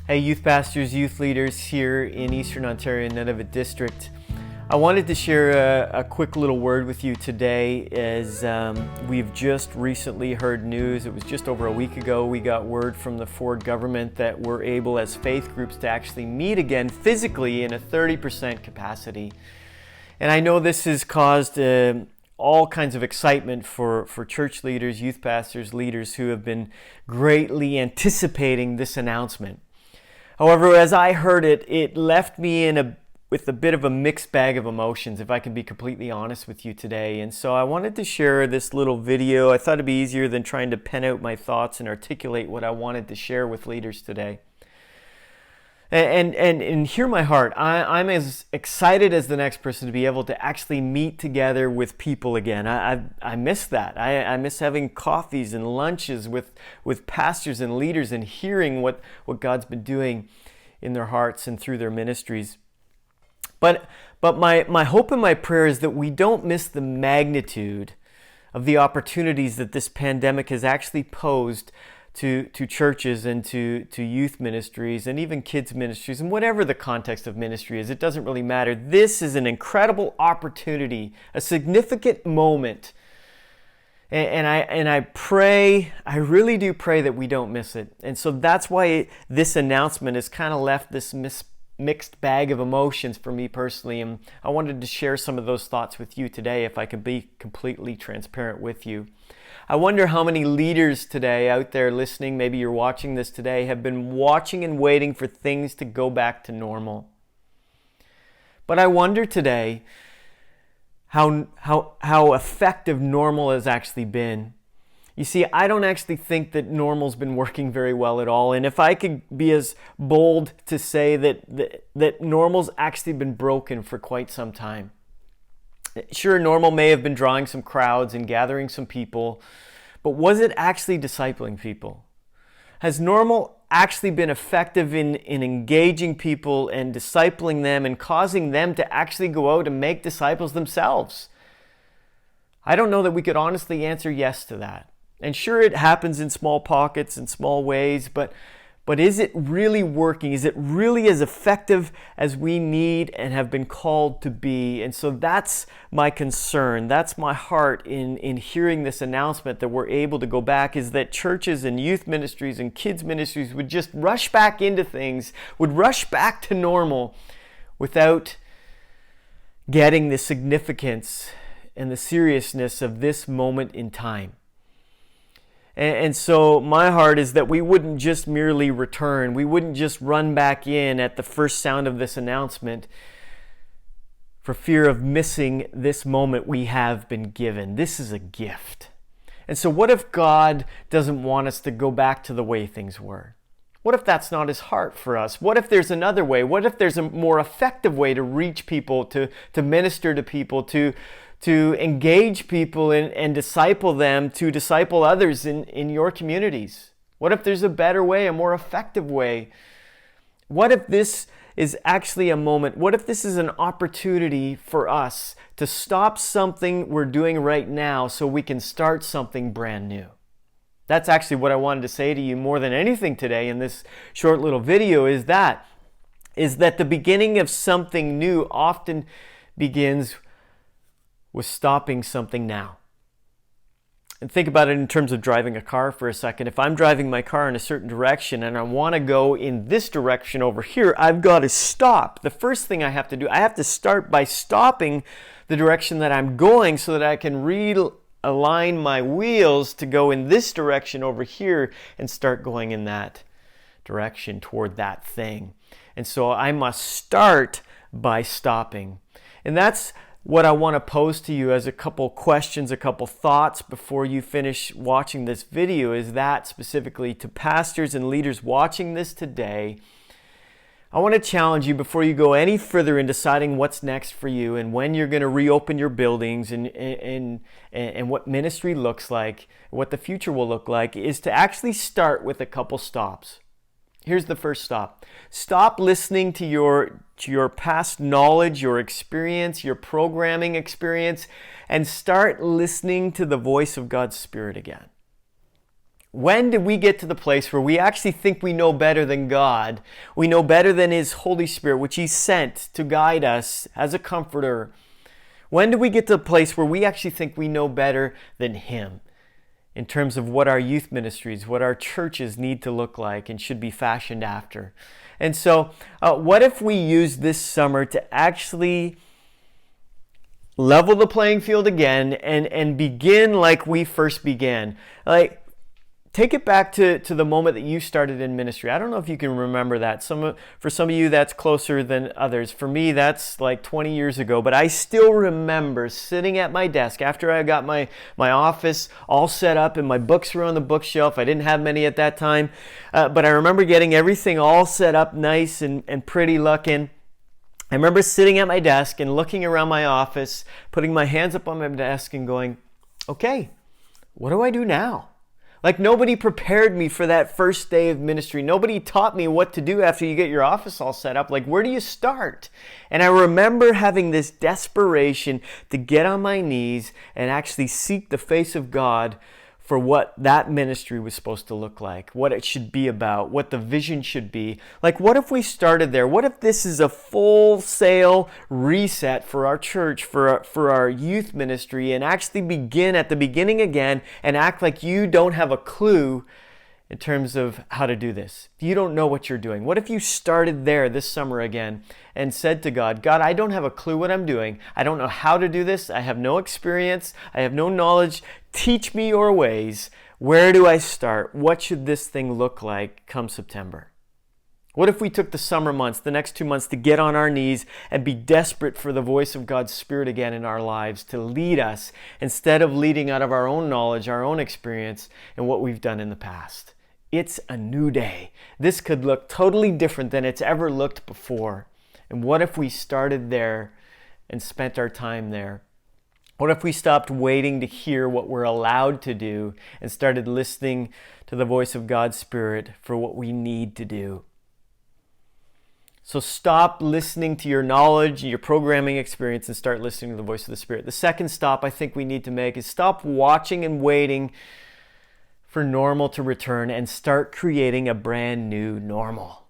Hey, youth pastors, youth leaders here in Eastern Ontario, Nunavut District. I wanted to share a quick little word with you today as we've just recently heard news. It was just over a week ago we got word from the Ford government that we're able as faith groups to actually meet again physically in a 30% capacity. And I know this has caused all kinds of excitement for church leaders, youth pastors, leaders who have been greatly anticipating this announcement. However, as I heard it, it left me with a bit of a mixed bag of emotions, if I can be completely honest with you today. And so I wanted to share this little video. I thought it'd be easier than trying to pen out my thoughts and articulate what I wanted to share with leaders today. And hear my heart. I'm as excited as the next person to be able to actually meet together with people again. I miss that. I miss having coffees and lunches with pastors and leaders and hearing what God's been doing in their hearts and through their ministries. But my hope and my prayer is that we don't miss the magnitude of the opportunities that this pandemic has actually posed to churches and to youth ministries and even kids ministries, and whatever the context of ministry is, it doesn't really matter. This is an incredible opportunity, a significant moment. And I pray, I really do pray that we don't miss it. And so that's why this announcement has kind of left this mixed bag of emotions for me personally. And I wanted to share some of those thoughts with you today, if I could be completely transparent with you. I wonder how many leaders today out there listening, maybe you're watching this today, have been watching and waiting for things to go back to normal. But I wonder today how effective normal has actually been. You see, I don't actually think that normal's been working very well at all. And if I could be as bold to say that normal's actually been broken for quite some time. Sure, normal may have been drawing some crowds and gathering some people, but was it actually discipling people? Has normal actually been effective in engaging people and discipling them and causing them to actually go out and make disciples themselves? I don't know that we could honestly answer yes to that. And sure, it happens in small pockets and small ways, but is it really working? Is it really as effective as we need and have been called to be? And so that's my concern. That's my heart in hearing this announcement that we're able to go back, is that churches and youth ministries and kids ministries would just rush back into things, would rush back to normal without getting the significance and the seriousness of this moment in time. And so my heart is that we wouldn't just merely return. We wouldn't just run back in at the first sound of this announcement for fear of missing this moment we have been given. This is a gift. And so what if God doesn't want us to go back to the way things were? What if that's not his heart for us? What if there's another way? What if there's a more effective way to reach people, to minister to people, to engage people and disciple them, to disciple others in your communities? What if there's a better way, a more effective way? What if this is actually a moment? What if this is an opportunity for us to stop something we're doing right now so we can start something brand new? That's actually what I wanted to say to you more than anything today in this short little video, is that the beginning of something new often begins with stopping something now. And think about it in terms of driving a car for a second. If I'm driving my car in a certain direction and I want to go in this direction over here, I've got to stop. The first thing I have to do, I have to start by stopping the direction that I'm going so that I can realign my wheels to go in this direction over here and start going in that direction toward that thing. And so I must start by stopping. And that's what I want to pose to you as a couple questions, a couple thoughts before you finish watching this video, is that specifically to pastors and leaders watching this today. I want to challenge you before you go any further in deciding what's next for you and when you're going to reopen your buildings and what ministry looks like, what the future will look like, is to actually start with a couple stops. Here's the first stop. Stop listening to your past knowledge, your experience, your programming experience, and start listening to the voice of God's Spirit again. When did we get to the place where we actually think we know better than God? We know better than His Holy Spirit, which He sent to guide us as a comforter. When did we get to the place where we actually think we know better than Him in terms of what our youth ministries, what our churches need to look like and should be fashioned after? And so, what if we use this summer to actually level the playing field again and begin like we first began? Like, take it back to the moment that you started in ministry. I don't know if you can remember that. For some of you, that's closer than others. For me, that's like 20 years ago. But I still remember sitting at my desk after I got my office all set up and my books were on the bookshelf. I didn't have many at that time. But I remember getting everything all set up nice and pretty looking. I remember sitting at my desk and looking around my office, putting my hands up on my desk and going, okay, what do I do now? Like, nobody prepared me for that first day of ministry. Nobody taught me what to do after you get your office all set up. Like, where do you start? And I remember having this desperation to get on my knees and actually seek the face of God for what that ministry was supposed to look like, what it should be about, what the vision should be. Like, what if we started there? What if this is a full-sail reset for our church, for our youth ministry, and actually begin at the beginning again and act like you don't have a clue in terms of how to do this? You don't know what you're doing. What if you started there this summer again and said to God, God, I don't have a clue what I'm doing. I don't know how to do this. I have no experience. I have no knowledge. Teach me your ways. Where do I start? What should this thing look like come September? What if we took the summer months, the next 2 months, to get on our knees and be desperate for the voice of God's Spirit again in our lives to lead us instead of leading out of our own knowledge, our own experience, and what we've done in the past? It's a new day. This could look totally different than it's ever looked before. And what if we started there and spent our time there? What if we stopped waiting to hear what we're allowed to do and started listening to the voice of God's Spirit for what we need to do? So stop listening to your knowledge, your programming experience, and start listening to the voice of the Spirit. The second stop I think we need to make is stop watching and waiting for normal to return and start creating a brand new normal.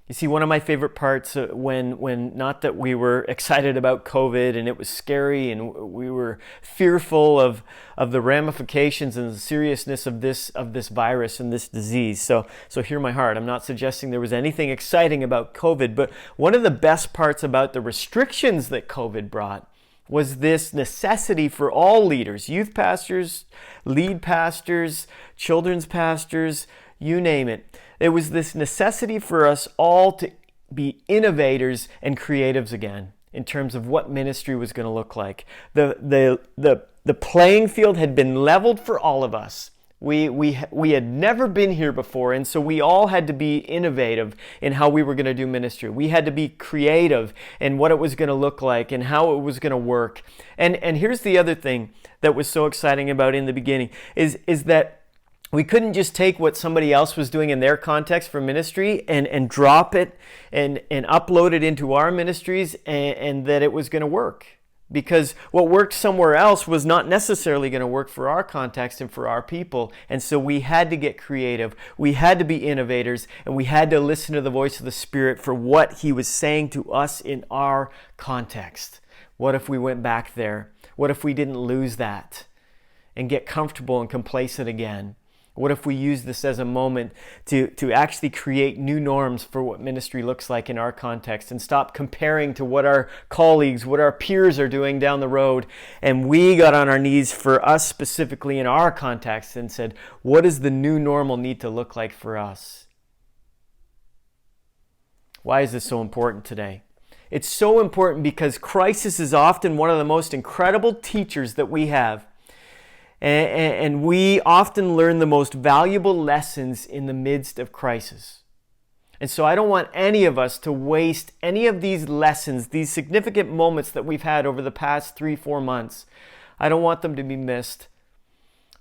You see, one of my favorite parts when not that we were excited about COVID and it was scary and we were fearful of the ramifications and the seriousness of this virus and this disease. So hear my heart. I'm not suggesting there was anything exciting about COVID, but one of the best parts about the restrictions that COVID brought was this necessity for all leaders, youth pastors, lead pastors, children's pastors, you name it. It was this necessity for us all to be innovators and creatives again in terms of what ministry was going to look like. The playing field had been leveled for all of us. We had never been here before, and so we all had to be innovative in how we were going to do ministry. We had to be creative in what it was going to look like and how it was going to work. And here's the other thing that was so exciting about in the beginning is that we couldn't just take what somebody else was doing in their context for ministry and drop it and upload it into our ministries and that it was going to work. Because what worked somewhere else was not necessarily going to work for our context and for our people. And so we had to get creative. We had to be innovators. And we had to listen to the voice of the Spirit for what He was saying to us in our context. What if we went back there? What if we didn't lose that and get comfortable and complacent again? What if we use this as a moment to actually create new norms for what ministry looks like in our context and stop comparing to what our colleagues, what our peers are doing down the road, and we got on our knees for us specifically in our context and said, what does the new normal need to look like for us? Why is this so important today? It's so important because crisis is often one of the most incredible teachers that we have. And we often learn the most valuable lessons in the midst of crisis. And so I don't want any of us to waste any of these lessons, these significant moments that we've had over the past 3-4 months. I don't want them to be missed.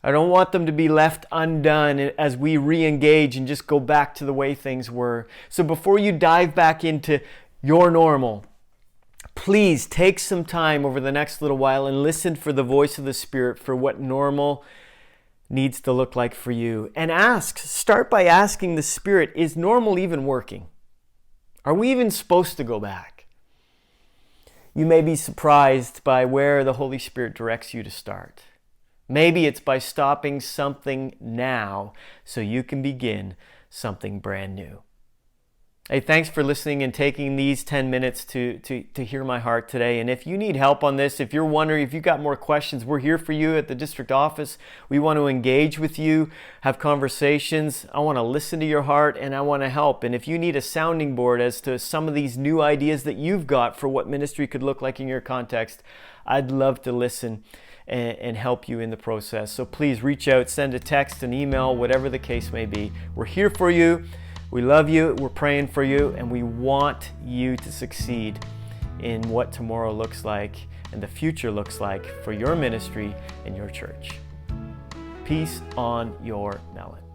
I don't want them to be left undone as we re-engage and just go back to the way things were. So before you dive back into your normal, please take some time over the next little while and listen for the voice of the Spirit for what normal needs to look like for you. And start by asking the Spirit, is normal even working? Are we even supposed to go back? You may be surprised by where the Holy Spirit directs you to start. Maybe it's by stopping something now so you can begin something brand new. Hey, thanks for listening and taking these 10 minutes to hear my heart today. And if you need help on this, if you're wondering, if you've got more questions, we're here for you at the district office. We want to engage with you, have conversations. I want to listen to your heart and I want to help. And if you need a sounding board as to some of these new ideas that you've got for what ministry could look like in your context, I'd love to listen and help you in the process. So please reach out, send a text, an email, whatever the case may be. We're here for you. We love you, we're praying for you, and we want you to succeed in what tomorrow looks like and the future looks like for your ministry and your church. Peace on your melon.